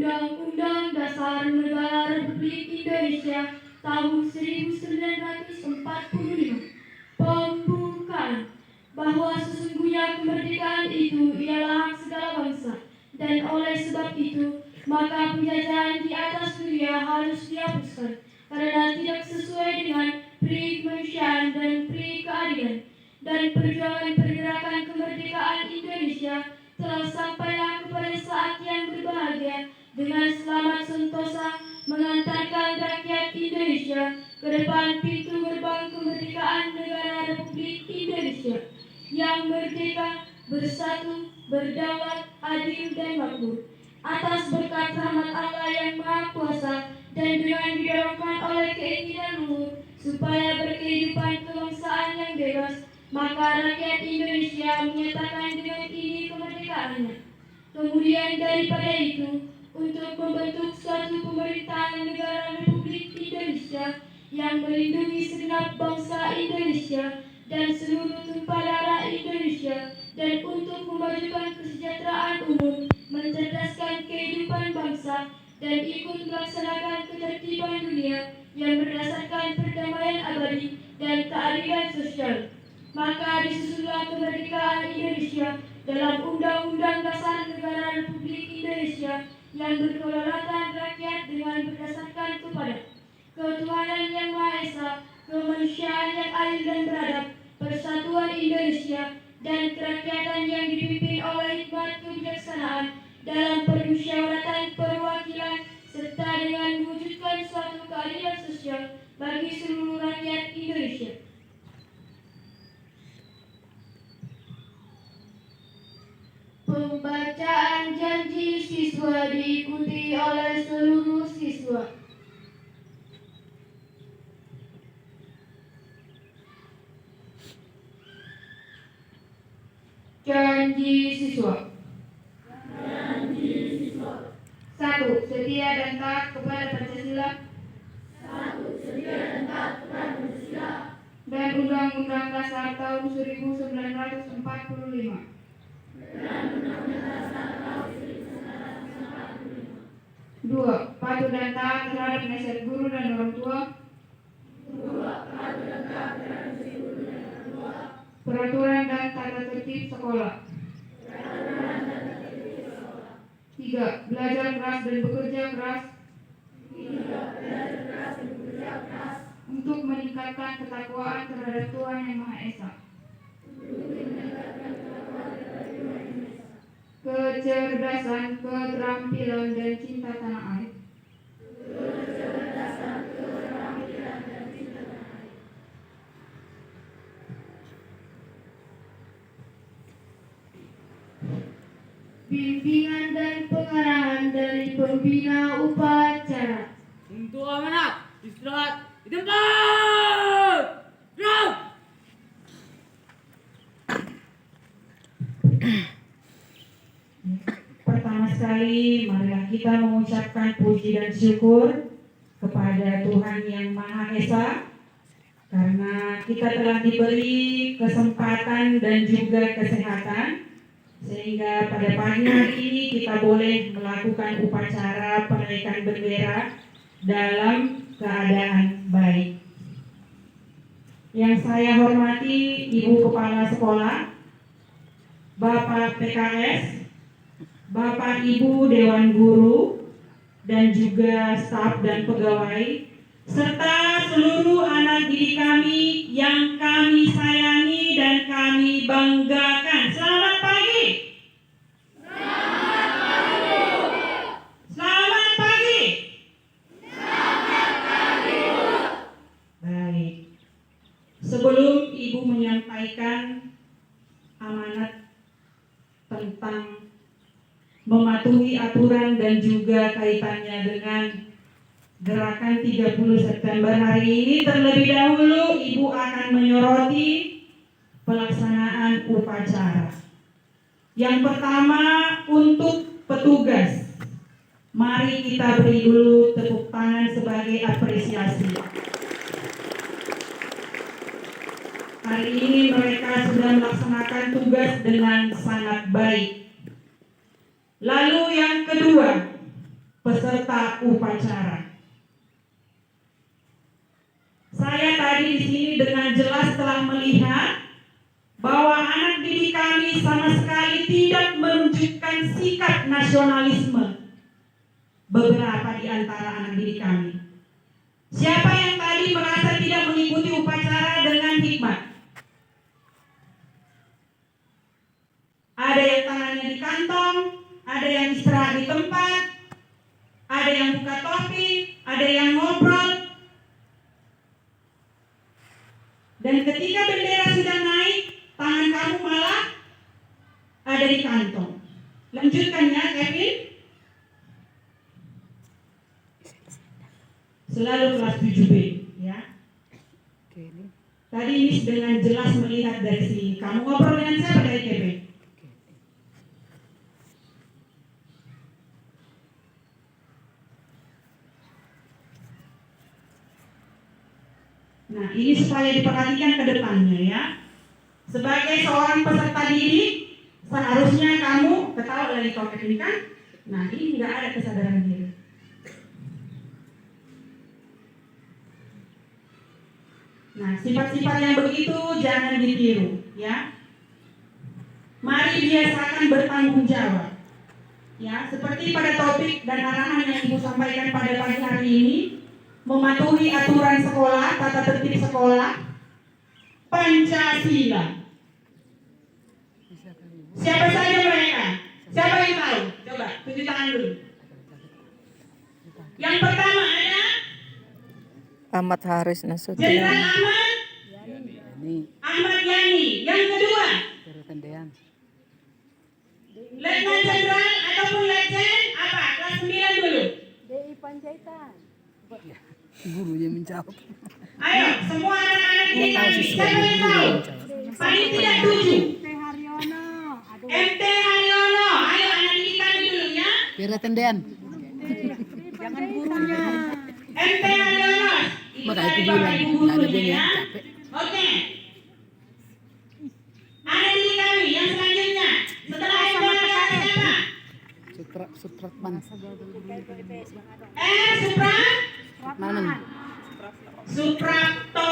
Undang-Undang Dasar Negara Republik Indonesia tahun 1945. Pembukaan bahwa sesungguhnya kemerdekaan itu ialah hak segala bangsa, dan oleh sebab itu maka penjajahan di atas dunia harus dihapuskan karena tidak sesuai dengan pri kemanusiaan dan pri keadilan. Dan perjuangan pergerakan kemerdekaan Indonesia telah sampailah kepada saat yang berbahagia dengan selamat sentosa mengantarkan rakyat Indonesia ke depan pintu gerbang kemerdekaan negara Republik Indonesia yang merdeka, bersatu, berdaulat, adil dan makmur. Atas berkat rahmat Allah yang Maha Kuasa dan dengan didorongkan oleh keinginan luhur supaya berkehidupan kebangsaan yang bebas, maka rakyat Indonesia menyatakan dengan ini kemerdekaannya. Kemudian daripada itu, untuk membentuk suatu pemerintahan negara Republik Indonesia yang melindungi segenap bangsa Indonesia dan seluruh tumpah darah Indonesia, dan untuk memajukan kesejahteraan umum, mencerdaskan kehidupan bangsa, dan ikut melaksanakan ketertiban dunia yang berdasarkan perdamaian abadi dan keadilan sosial. Maka disusunlah kemerdekaan Indonesia dalam Undang-Undang Dasar Negara Republik Indonesia yang berkedaulatan rakyat dengan berdasarkan kepada ketuhanan yang Maha Esa, kemanusiaan yang adil dan beradab, persatuan Indonesia, dan kerakyatan yang dipimpin oleh hikmat kebijaksanaan dalam permusyawaratan perwakilan, serta dengan mewujudkan suatu keadilan sosial bagi seluruh rakyat Indonesia. Pembacaan janji siswa diikuti oleh seluruh siswa. Janji siswa. 1. Setia dan taat kepada Pancasila. Dan Undang-Undang Dasar tahun 1945. 2. Patuh dan taat terhadap nasihat guru dan orang tua. Peraturan dan tata tertib sekolah. 3. Belajar keras dan bekerja keras untuk meningkatkan ketakwaan terhadap Tuhan Yang Maha Esa. Kecerdasan, keterampilan, dan cinta tanah air. Bimbingan dan pengarahan dari pembina upacara. Untuk amanat, istirahat di tempat. Gerak! Pertama sekali, marilah kita mengucapkan puji dan syukur kepada Tuhan Yang Maha Esa karena kita telah diberi kesempatan dan juga kesehatan, sehingga pada pagi hari ini kita boleh melakukan upacara penaikan bendera dalam keadaan baik. Yang saya hormati Ibu Kepala Sekolah, Bapak PKS, Bapak Ibu Dewan Guru, dan juga staf dan pegawai, serta seluruh anak didik kami yang kami sayangi dan kami banggakan. Selamat pagi. Selamat pagi. Baik. Sebelum Ibu menyampaikan amanat tentang mematuhi aturan dan juga kaitannya dengan gerakan 30 September hari ini, terlebih dahulu Ibu akan menyoroti pelaksanaan upacara. Yang pertama, untuk petugas, mari kita beri dulu tepuk tangan sebagai apresiasi. Hari ini mereka sudah melaksanakan tugas dengan sangat baik. Lalu yang kedua, peserta upacara. Saya tadi di sini dengan jelas telah melihat bahwa anak didik kami sama sekali tidak menunjukkan sikap nasionalisme. Beberapa di antara anak didik kami. Siapa yang tadi merasa tidak mengikuti upacara dengan hikmat? Ada yang tangannya di kantong, ada yang istirahat di tempat, ada yang buka topi, ada yang ngobrol. Dan ketika bendera sudah naik, tangan kamu malah ada di kantong. Lanjutkan ya, Kevin. Selalu kelas 7B, ya. Tadi Miss dengan jelas melihat dari sini. Kamu ngobrol dengan siapa dari Kevin? Nah, ini supaya diperhatikan ke depannya ya. Sebagai seorang peserta didik, seharusnya kamu ketahui lagi kalau ini kan. Nah, ini nggak ada kesadaran diri. Nah, sifat-sifat yang begitu jangan ditiru ya. Mari biasakan bertanggung jawab. Ya, seperti pada topik dan arahan yang Ibu sampaikan pada pagi hari ini, mematuhi aturan sekolah, tata tertib sekolah, Pancasila. Siapa saja mereka? Siapa yang tahu? Coba tunjuk tangan dulu. Yang pertama ada Ahmad Haris Nasution. Jenderal Ahmad Yani. Yang kedua Letnan Jenderal ataupun Letjen apa? Kelas 9 dulu. DI Panjaitan. Gurunya menjawab. Ayo, semua anak-anak ini siapa yang tahu? Paling tidak 7. MP Haryono. Aduh. MT Haryono. Ayo anak didik kami dulu ya. Pira tendean. Jangan gurunya. MT Haryono. Maka itu bilang, nggak ada dia ya. capek. Oke. Anak didik kami yang selanjutnya. Setelah MT Haryono siapa? Supratman. Supratman. Suprapto.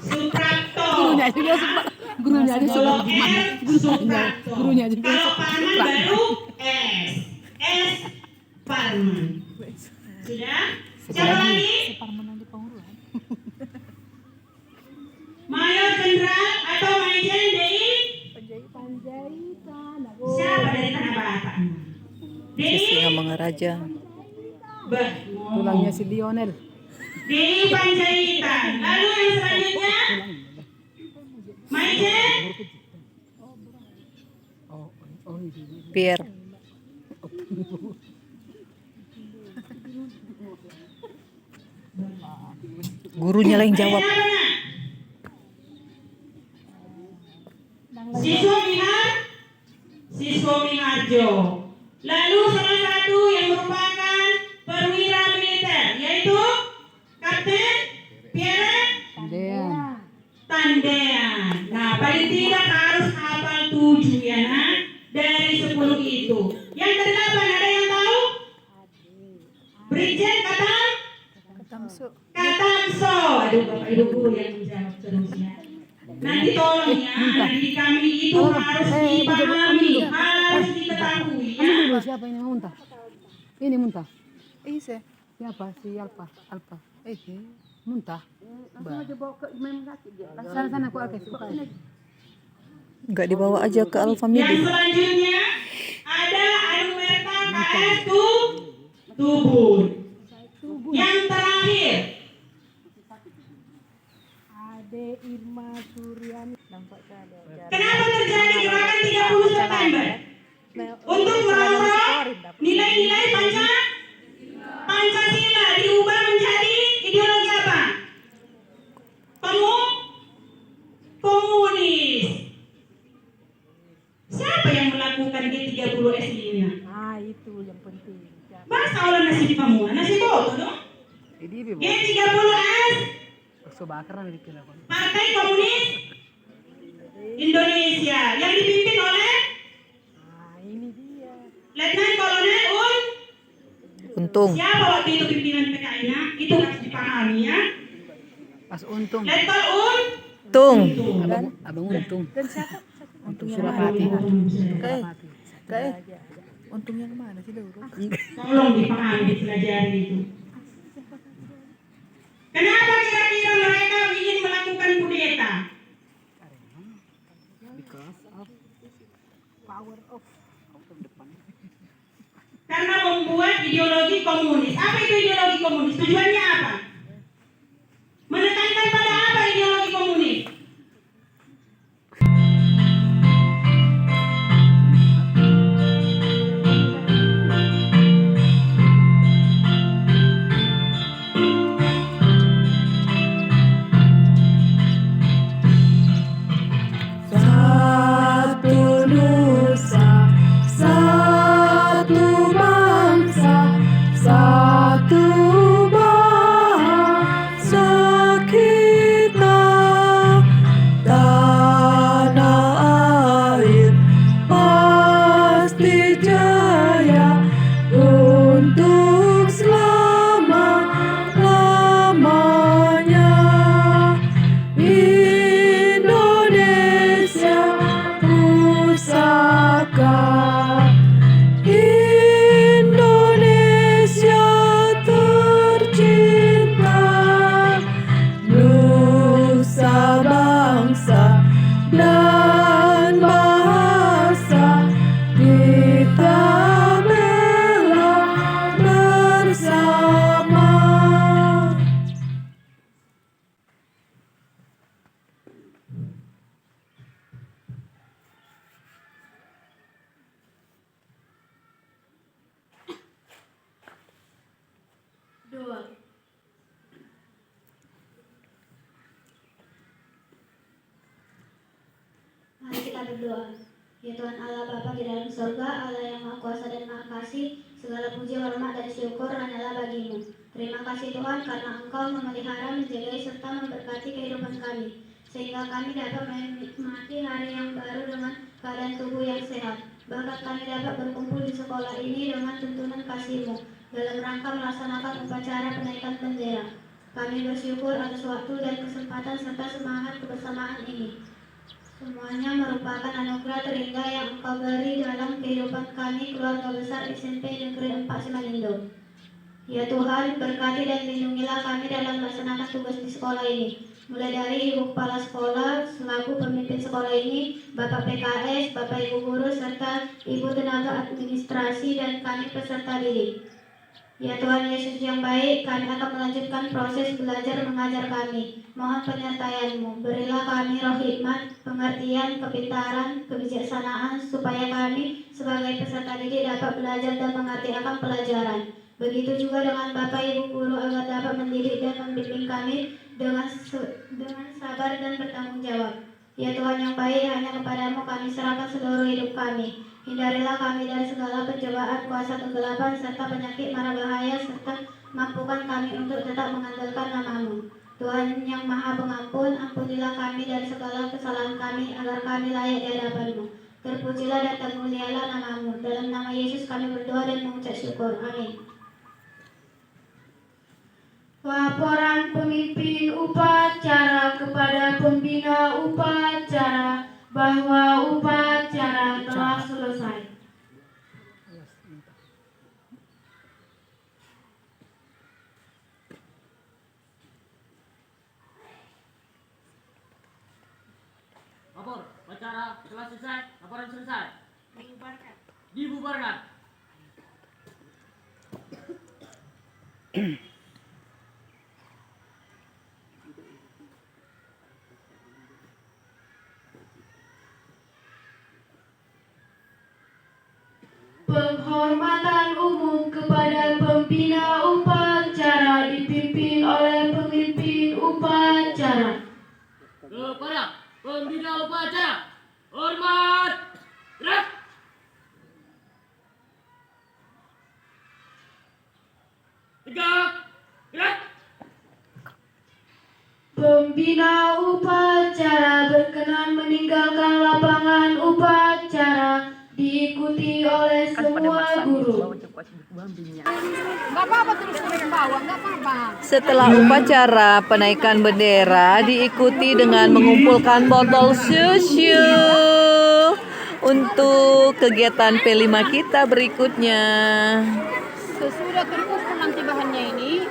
Suprapto. Gurunya juga Kalau gimana? R Suprapto. Gurunya juga Kalau Parman baru S. S Parman. Sudah? Siapa lagi? Mayor Jenderal atau Majen DI? Panjaitan. Siapa dari Tanah Batak? Singa DI? Mangaraja. Tulangnya si Lionel. DI Panjaitan. Lalu yang selanjutnya? Majen? Pierre. Gurunya lah yang jawab. Siswa Mihar? Siswa Miharjo. Lalu salah satu yang merupakan perwira militer yaitu Kapten Pierre Tandean. Nah, paling tidak harus hafal 7 ya nak, dari 10 itu. Yang kedelapan ada yang tahu? Brigjen Katamso. Aduh, Bapak Ibu guru yang menjawab terusnya. Nanti tolong ya, adik kami itu harus dipahami, harus diketahui ya. Siapa ini muntah? Ini muntah. Siapa? Si Alpa. Muntah. Sana aku akan suka. Enggak dibawa aja ke Yang Alfamidi. selanjutnya ada Anumerta KS Tubun. Yang terakhir Ade Irma Suryani. Nampak ada. kenapa terjadi gerakan 30 September? Untuk merongrong nilai-nilai Pancasila diubah menjadi ideologi apa? Komunis. Siapa yang melakukan G30S ini? Itu yang penting. Masa olah nasi di Pamuan? Nasi boto dong? G30S Partai Komunis Indonesia yang dipimpin oleh Untung. Siapa waktu itu pimpinan PKI-nya? Itu harus dipahami ya. Mas Untung. Letkol Tung. Abang Untung. Dan siapa? Untung Surapati. Untung yang mana sih Lurus? Tolong dipahami, dipelajari itu. Kenapa kira-kira mereka ingin melakukan kudeta? Power of Karena membuat ideologi komunis. Apa itu ideologi komunis? Tujuannya apa? Menekankan pada apa ideologi komunis? Satu nusa, satu bangsa, satu bahasa kita. Tanah air pasti jaya untuk selama-lamanya. Indonesia pusaka, Indonesia tercinta, nusa bangsa dan bahasa kita bela bersama. Doa. Mari kita berdoa. Ya Tuhan Allah Bapa di dalam surga, Allah yang Maha Kuasa dan Maha Kasih, segala puji, hormat, dan syukur hanyalah bagimu. Terima kasih Tuhan karena Engkau memelihara, menjaga, serta memberkati kehidupan kami, sehingga kami dapat menikmati hari yang baru dengan keadaan tubuh yang sehat. Bahkan kami dapat berkumpul di sekolah ini dengan tuntunan kasih-Mu dalam rangka melaksanakan upacara penaikan bendera. Kami bersyukur atas waktu dan kesempatan serta semangat kebersamaan ini. Semuanya merupakan anugerah terindah yang Engkau beri dalam kehidupan kami keluarga besar SMP Negeri 4 Simanindo. Ya Tuhan, berkati dan lindungilah kami dalam melaksanakan tugas di sekolah ini. Mulai dari Ibu Kepala Sekolah, selaku pemimpin sekolah ini, Bapak PKS, Bapak Ibu Guru, serta Ibu Tenaga Administrasi dan kami peserta didik. Ya Tuhan Yesus yang baik, kami akan melanjutkan proses belajar mengajar kami. Mohon penyertaan-Mu, berilah kami roh hikmat, pengertian, kepintaran, kebijaksanaan, supaya kami sebagai peserta didik dapat belajar dan mengerti akan pelajaran. Begitu juga dengan Bapak Ibu Guru agar dapat mendidik dan membimbing kami dengan sabar dan bertanggung jawab. Ya Tuhan yang baik, hanya kepadamu kami serahkan seluruh hidup kami. Hindarilah kami dari segala pencobaan, kuasa kegelapan, serta penyakit mara bahaya, serta mampukan kami untuk tetap mengandalkan nama-Mu. Tuhan yang Maha Pengampun, ampunilah kami dari segala kesalahan kami, agar kami layak di hadapan-Mu. Terpujilah dan termulialah nama-Mu. Dalam nama Yesus kami berdoa dan mengucap syukur. Amin. Laporan pemimpin upacara kepada pembina upacara bahwa upacara telah selesai. Lapor, upacara telah selesai. Laporan selesai. Dibubarkan. Dibubarkan. Penghormatan umum kepada pembina upacara dipimpin oleh pemimpin upacara. Kepada pembina upacara, hormat. Gerak. Tegak. Gerak. Pembina upacara berkenan meninggalkan lapangan upacara, diikuti diikuti oleh semua guru. Setelah upacara penaikan bendera diikuti dengan mengumpulkan botol susu untuk kegiatan P5 kita berikutnya. Sesudah